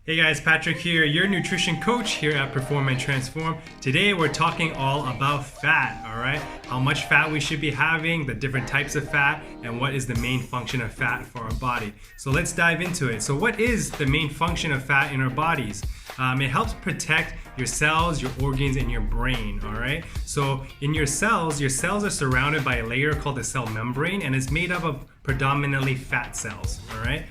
Hey guys, Patrick here, your nutrition coach here at Perform and Transform. Today we're talking all about fat, all right? How much fat we should be having, the different types of fat, and what is the main function of fat for our body. So let's dive into it. So what is the main function of fat in our bodies? It helps protect your cells, your organs, and your brain, all right? So in your cells are surrounded by a layer called the cell membrane, and it's made up of predominantly fat cells, all right?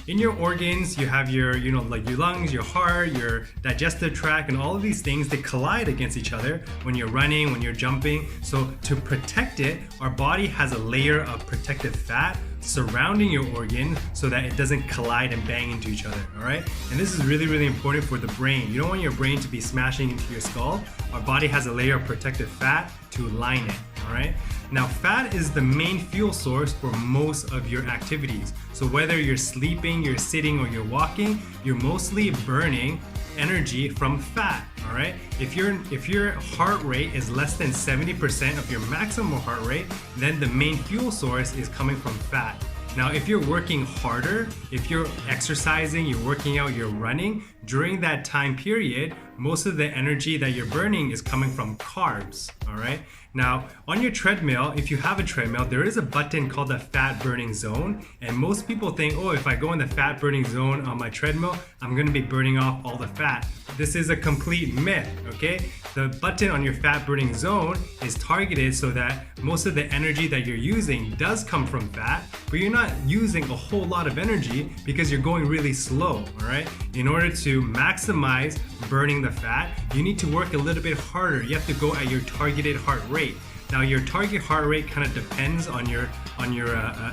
In your organs, you have your, like your lungs, your heart, your digestive tract, and all of these things, they collide against each other when you're running, when you're jumping. So to protect it, our body has a layer of protective fat surrounding your organ so that it doesn't collide and bang into each other, all right? And this is really, really important for the brain. You don't want your brain to be smashing into your skull. Our body has a layer of protective fat to line it, all right? Now, fat is the main fuel source for most of your activities. So whether you're sleeping, you're sitting, or you're walking, you're mostly burning energy from fat, all right? If your heart rate is less than 70% of your maximum heart rate, then the main fuel source is coming from fat. Now, if you're working harder, if you're exercising, you're working out, you're running, during that time period, most of the energy that you're burning is coming from carbs, all right? Now, on your treadmill, if you have a treadmill, there is a button called the fat burning zone. And most people think, oh, if I go in the fat burning zone on my treadmill, I'm gonna be burning off all the fat. This is a complete myth, okay? The button on your fat burning zone is targeted so that most of the energy that you're using does come from fat, but you're not using a whole lot of energy because you're going really slow, all right? In order to maximize burning the fat, you need to work a little bit harder. You have to go at your targeted heart rate. Now, your target heart rate kind of depends on your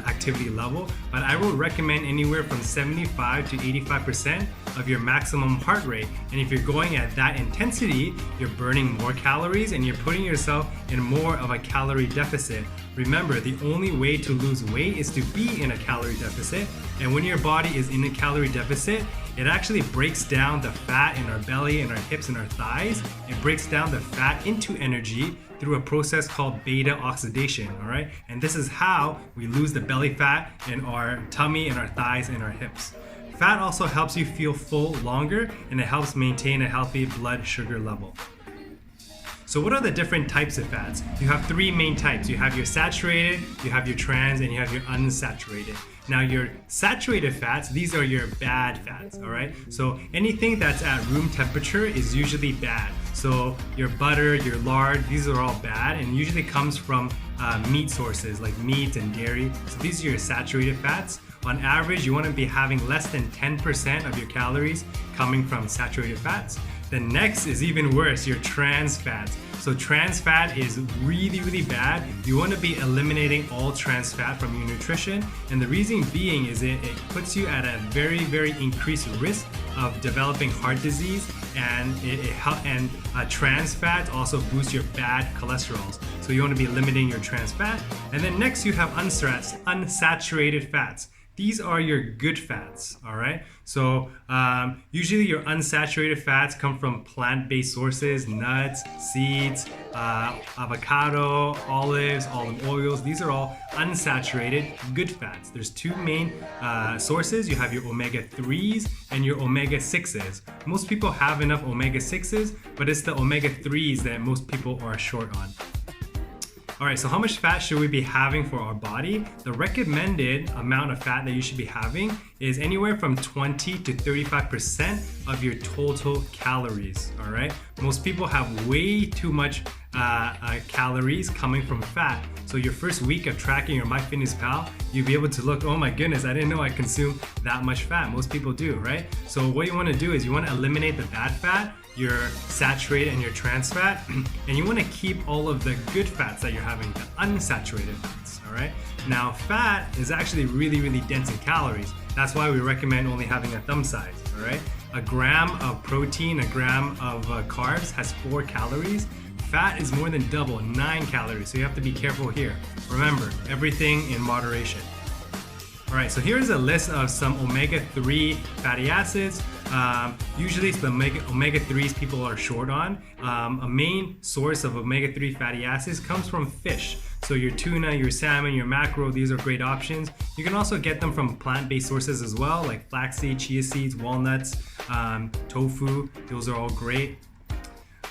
activity level, but I will recommend anywhere from 75 to 85% of your maximum heart rate. And if you're going at that intensity, you're burning more calories and you're putting yourself in more of a calorie deficit. Remember, the only way to lose weight is to be in a calorie deficit. And when your body is in a calorie deficit, it actually breaks down the fat in our belly and our hips and our thighs. It breaks down the fat into energy through a process called beta oxidation, all right? And this is how we lose the belly fat in our tummy and our thighs and our hips. Fat also helps you feel full longer, and it helps maintain a healthy blood sugar level. So what are the different types of fats? You have three main types. You have your saturated, you have your trans, and you have your unsaturated. Now, your saturated fats, these are your bad fats, all right? So anything that's at room temperature is usually bad. So your butter, your lard, these are all bad, and usually comes from meat sources like meat and dairy. So these are your saturated fats. On average, you want to be having less than 10% of your calories coming from saturated fats. The next is even worse, your trans fats. So trans fat is really, really bad. You want to be eliminating all trans fat from your nutrition. And the reason being is it puts you at a very, very increased risk of developing heart disease, and trans fats also boost your bad cholesterols. So you want to be limiting your trans fat. And then next you have unsaturated fats. These are your good fats, all right? So usually your unsaturated fats come from plant-based sources, nuts, seeds, avocado, olives, olive oils. These are all unsaturated good fats. There's two main sources. You have your omega-3s and your omega-6s. Most people have enough omega-6s, but it's the omega-3s that most people are short on. All right, so how much fat should we be having for our body? The recommended amount of fat that you should be having is anywhere from 20 to 35% of your total calories, all right? Most people have way too much calories coming from fat. So your first week of tracking your MyFitnessPal, you'll be able to look, oh my goodness, I didn't know I consume that much fat. Most people do, right? So what you wanna do is you wanna eliminate the bad fat, your saturated and your trans fat, and you want to keep all of the good fats that you're having, the unsaturated fats, all right? Now, fat is actually really, really dense in calories. That's why we recommend only having a thumb size, all right? A gram of protein, a gram of carbs has 4 calories. Fat is more than double, 9 calories, so you have to be careful here. Remember, everything in moderation. All right, so here's a list of some omega-3 fatty acids. Usually it's the omega-3s people are short on. A main source of omega-3 fatty acids comes from fish. So your tuna, your salmon, your mackerel, these are great options. You can also get them from plant-based sources as well, like flaxseed, chia seeds, walnuts, tofu. Those are all great.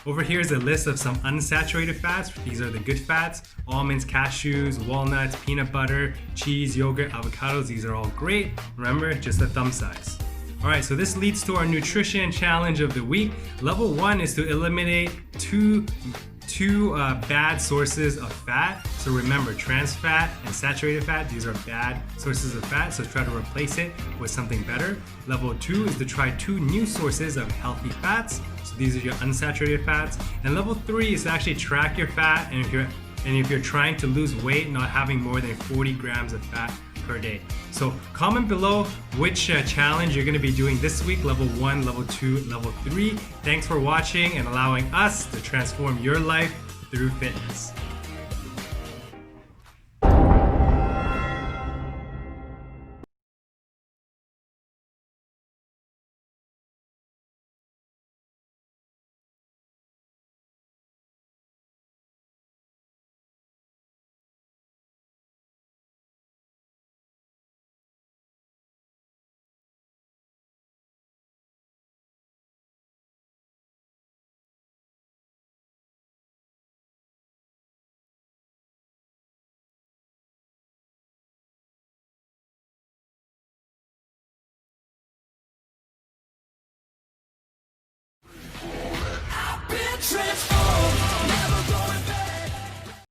Over here is a list of some unsaturated fats. These are the good fats: almonds, cashews, walnuts, peanut butter, cheese, yogurt, avocados. These are all great. Remember, just a thumb size. All right, so this leads to our nutrition challenge of the week. Level 1 is to eliminate two bad sources of fat. So remember, trans fat and saturated fat, these are bad sources of fat, so try to replace it with something better. Level 2 is to try 2 new sources of healthy fats. So these are your unsaturated fats. And level 3 is to actually track your fat, and if you're trying to lose weight, not having more than 40 grams of fat per day. So comment below which challenge you're going to be doing this week: level 1, level 2, level 3. Thanks for watching and allowing us to transform your life through fitness.